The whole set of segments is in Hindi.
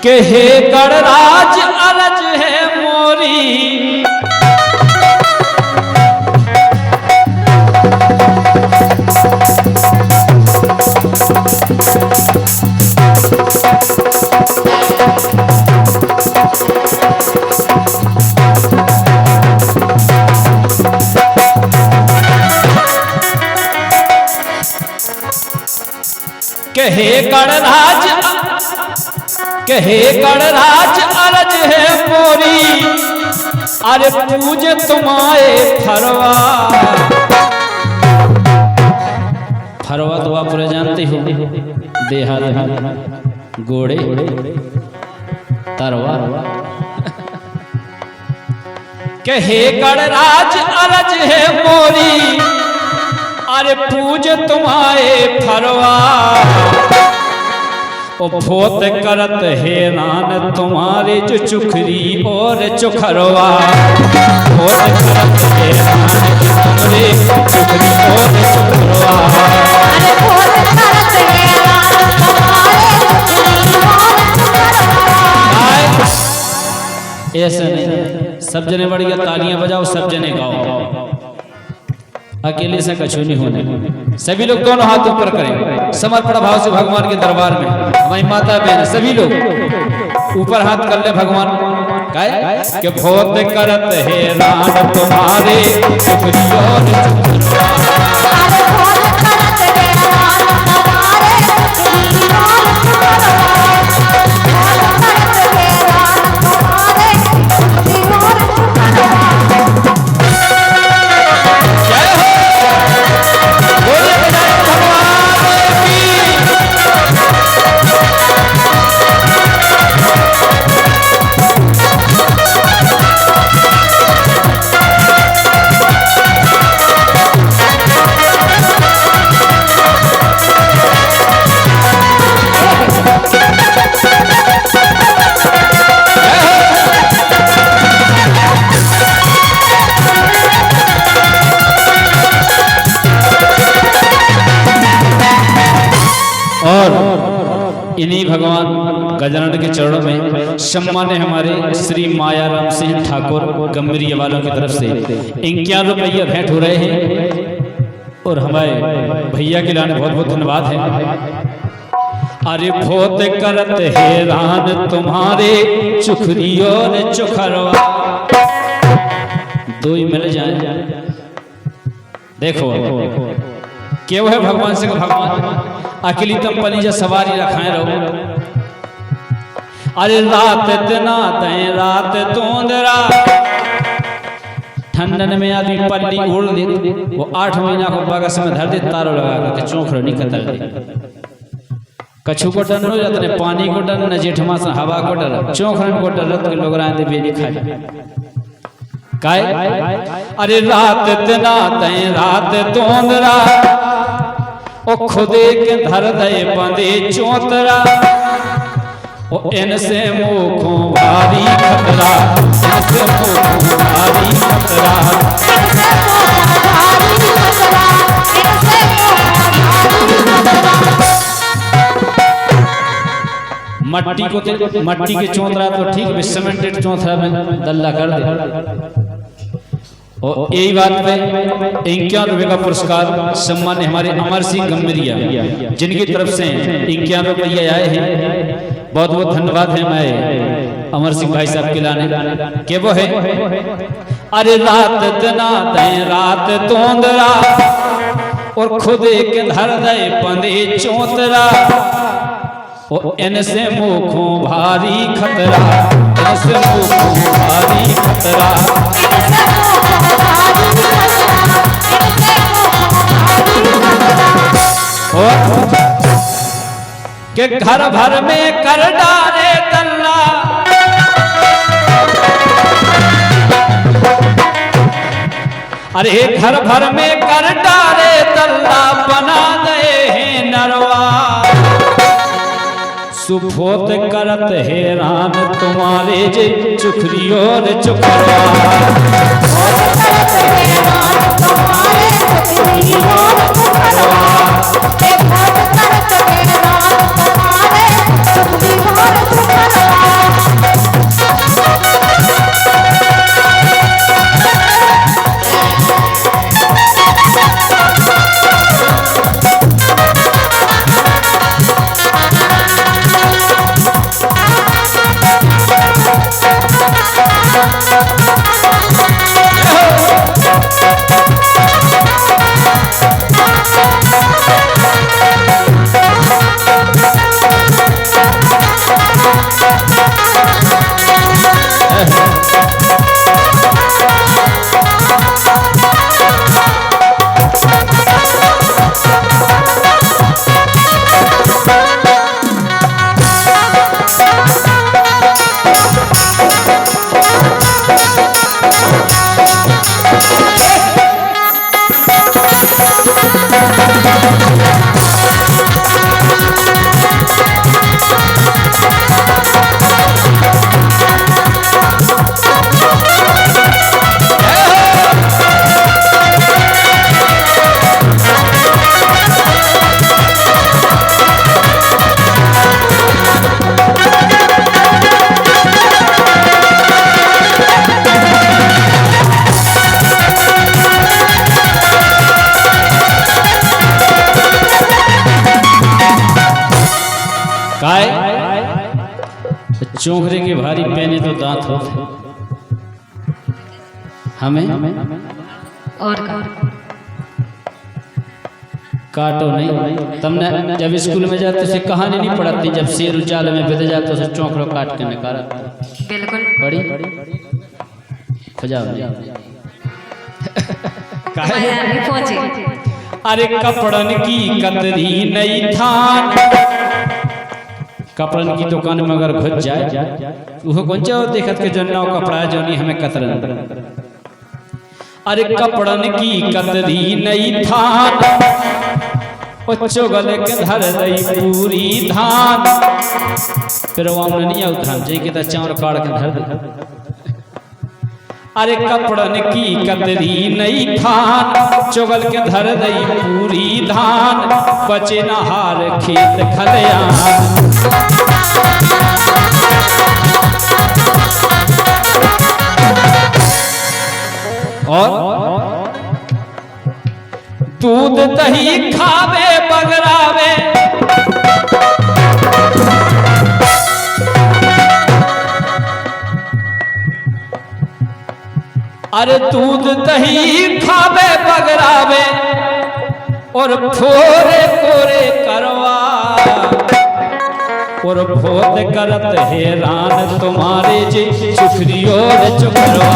के हे गणराज अरज है मोरी कहे गणराज अरज है मोरी अरे पूज तुम्हारे फरवा तो आप पूरा जानते हो देहात में घोड़े तरवा कहे गणराज अरज है मोरी अरे पूज तुम्हारे फरवा ओ भोत करत हैरान तुम्हारे जो चुखरी और चुखरवा भोत करत हैरान तुम्हारे चुखरी और चुखरवा अरे भोत करत हैरान तुम्हारे चुखरी और चुखरवा। ऐसे नहीं, सब जने बढ़िया तालियां बजाओ, सब जने गाओ, अकेले से कछु नहीं होने। सभी लोग दोनों हाथ ऊपर करें समर्पण भाव से भगवान के दरबार में। हमारी माता बहन सभी लोग ऊपर हाथ कर ले भगवान के भोत करत हैरान तुम्हारे चुखरी और चुखरवा अरे भोत करत हैरान तुम्हारे चुखरी और चुखरवा भोत करत हैरान तुम्हारे चुखरी और चुखरवा। इन्हीं भगवान गजानन के चरणों में सम्मान्य हमारे श्री मायाराम सिंह ठाकुर गंभीरिया वालों की तरफ से 51 रुपये भेंट हो रहे हैं और हमारे भैया के लाने बहुत बहुत धन्यवाद है। अरे भोत करत हैरान तुम्हारे चुखरी और चुखरवा दो ही मिल जाए। देखो क्यों है भगवान से भगवान अकेली तम पलीजा सवारी रखाए रहो। अरे रात तना तय रात तोंदरा ठंडन में आदमी पल्ली ओढ़ ले वो 8 महीना को बगस में धर दे तारो लगा के चौंख नहीं कतर दे। कछु को डर हो जाते ने पानी को डर न जेठमा से हवा को डर चौंख को डर रत के लोग रात बेली खाए काय। अरे रात तना तय रात तोंदरा ओ खुदे के धर दे बंदे चौतरा ओ इनसे मुखों भारी खतरा इनसे मुखों भारी खतरा इनसे मुखों भारी खतरा इनसे मुखों भारी खतरा। मट्टी के चौतरा तो ठीक है सीमेंटेड चौतरा में दल्ला कर दे। और यही बात पे 51 रुपये का पुरस्कार सम्मान्य हमारे अमर सिंह गंभीरिया जिनकी तरफ से 51 रुपये आए हैं। बहुत बहुत धन्यवाद है मैं अमर सिंह भाई साहब के लाने के वो है। अरे रात तना तय रात तोंदरा और खुदे के धर दे बंदे चौतरा और इनसे मुखों भारी खतरा इनसे मुखों भारी खतरा के घर भर में कर डाले तल्ला अरे घर भर में कर डाले तल्ला बना दे हैं नरवा सुभोत करत हैरान तुम्हारे जे चुखरी और चुखरवा तुम्हारे चोखरे के भारी पहने तो दांत होते हमें और काटो नहीं। तुमने जब स्कूल में जाते से कहानी नहीं पढ़ाती, जब शेर उजाल में बिद जाते उसे चौंकड़ो काट के निकाला बिल्कुल पड़ी खजाओ पहुंचे। अरे कपड़न की कतरी नहीं थान, कपड़न की दुकान में अगर घुस जाए वो कौन जाओ देखत के जन्ना कपड़ा जो नहीं हमें कतरन। अरे कपड़न की कतरी नहीं थान, चोगल के धर दई पूरी धान, फिर वो नहीं उठान जी के चावल काट के धर दे। अरे कपड़न की कतरी नहीं थान, चोगल के धर दई पूरी धान, बचे न हार खेत खलियान। और दूध दही खावे बगरावे, अरे दूध दही खावे बगरावे, और फोरे फोरे करवा, और फोत करत हैरान तुम्हारे जी चुखरी और चुकरवा।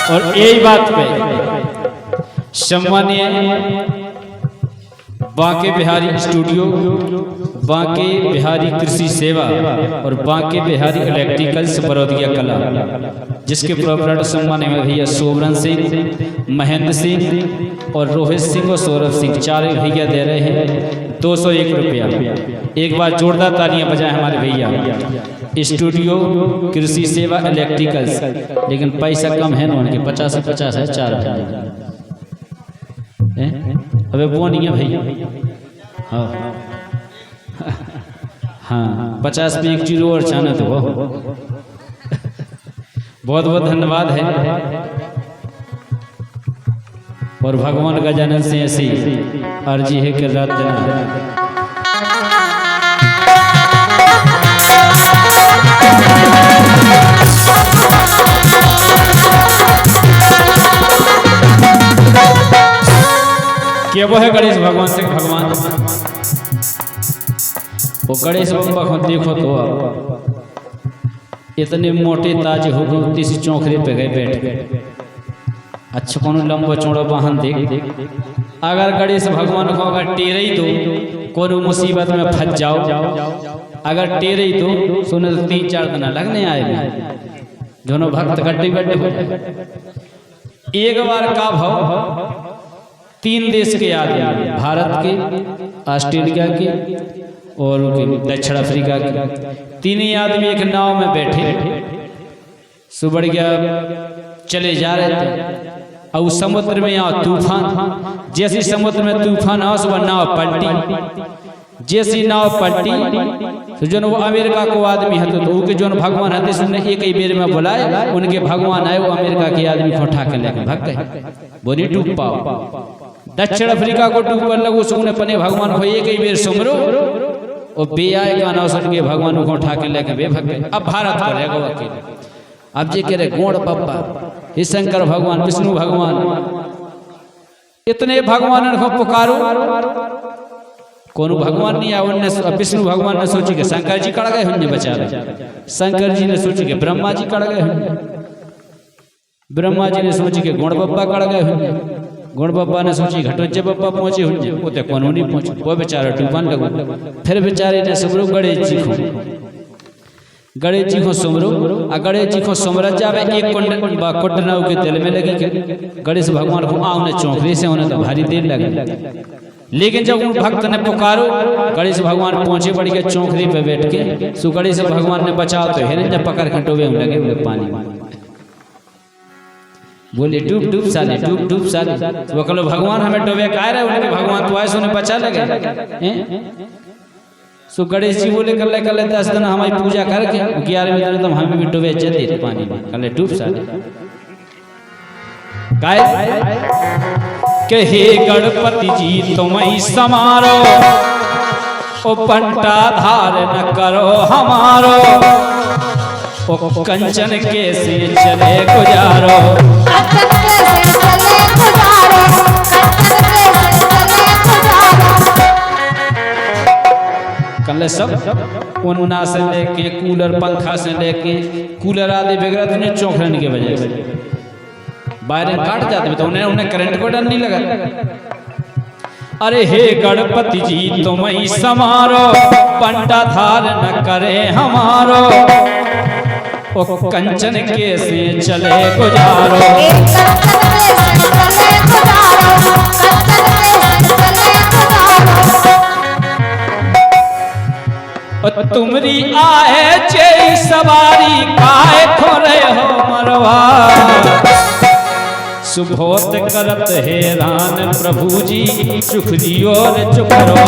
और यही बात पे सम्मानीय बांके बिहारी स्टूडियो, बांके बिहारी कृषि सेवा और बांके बिहारी इलेक्ट्रिकल्स बरौदिया कला, जिसके प्रोपराइटर सम्मानीय भैया सोबरन सिंह, महेंद्र सिंह और रोहित सिंह और सौरभ सिंह, चारों भैया दे रहे हैं 201 रुपया। एक बार जोरदार तालियां बजाएं हमारे भैया। स्टूडियो कृषि सेवा इलेक्ट्रिकल्स, लेकिन पैसा कम है ना उनके, 50 से 50 है 4 अबे वो नहीं है भैया। हाँ हाँ 50 पे 1 जीरो और चाहना तो वो बहुत बहुत धन्यवाद है। और भगवान गजानन से ऐसी अर्जी है कि रात दिन क्या वो है गणेश भगवान से भगवान, वो गणेश बप्पा को देखो तो इतने मोटे ताज हो गए, तीसरी चौखरे पे गए बैठ गए। अच्छा कौन लंबा चौड़ा वाहन देख, अगर गणेश भगवान को अगर टेरे ही दो कोनो मुसीबत में फंस जाओ, अगर टेरे ही दो सुने तो 3-4 दिन लगने आए दोनों भक्त गड्ढे गड्ढे हो जाए। एक बार का भाव 3 देश के आदमी, भारत के, ऑस्ट्रेलिया के और दक्षिण अफ्रीका के, 3 ही आदमी एक नाव में बैठे, सुबह गया चले जा रहे थे और उस समुद्र में यहाँ तूफान, जैसी समुद्र में तूफान आया वह नाव पलटी, जैसी नाव पलटी तो जो वो अमेरिका को आदमी हते तो उनके जो भगवान हते सुनने एक ही बेर में बुलाए, उनके भगवान आए वो अमेरिका के आदमी को उठा के लेकर भाग गए, वो नहीं डूब पाओ। दक्षिण अफ्रीका को डूबने लगो सुने पने भगवान को एक ही बेर सुमरो और बे आए का नाव सुन के भगवान को उठा के लेकर बे भाग गए। अब भारत को रहेगा अकेले, अब जे कह रहे गोड़ पप्पा हे शंकर भगवान, विष्णु भगवान, इतने भगवान को पुकारो कोनो भगवान नहीं आया। विष्णु भगवान ने सोची कि शंकर जी कड़ गए होंगे बेचारे, शंकर जी ने सोची कि ब्रह्मा जी कड़ गए होंगे, ब्रह्मा जी ने सोची कि गुण बप्पा कड़ गए होंगे, गुण बप्पा ने सोची घटोजे बप्पा पहुंचे होंगे, वो तो कोनो नहीं पहुंचे, वो बेचारा डूबन लगो। फिर बेचारे ने सब लोग गणेश जी को गणेश जी को सुमरो आ गणेश जी को सुमरत जावे एक कुंडनाव के तेल में लगी के गणेश भगवान को आउने चौंकरे से होने तो भारी देर लगे, लेकिन जब उन भक्त ने पुकारो गणेश भगवान पहुंचे पड़ के चौंकरे पे बैठ के सु गणेश भगवान ने बचाओ तो हिरन जब पकड़ के डूबे लगे हुए पानी में, बोले डूब डूब साले डूब डूब साले। वो कहो भगवान हमें डूबे कह रहे उन्हें भगवान तो ऐसे उन्हें बचा लगे। सो गणेश जी बोले कल 10 दिन हमारी पूजा करके 11वें दिन तुम हमें भी डूबे चले पानी में, कल डूब साले गाय के हे गणपति जी तुम ही समारो ओ पंटा धार न करो हमारो ओ कंचन के से चले गुजारो कल सब उन्ना से लेके कूलर पंखा से लेके कूलर आदि बिगड़ा तो उन्हें चौंकने की वजह से बाहर काट जाते तो उन्हें करंट को डर नहीं लगा। अरे हे गणपति जी तुम ही समारो पंटा धार न करे हमारो ओ कंचन के से चले गुजारो तुमरी आए चे सवारी काहे थोड़े हो मरवा सुबोध करत हैरान प्रभु जी सुख दियो रे चुकरवा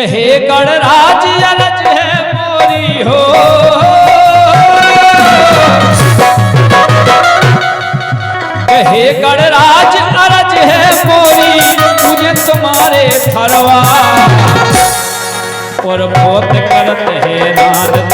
हे गणराज अरज है मोरी हो हे गणराज अरज है मोरी मुझे तुम्हारे थरवा और बहुत करत है नाद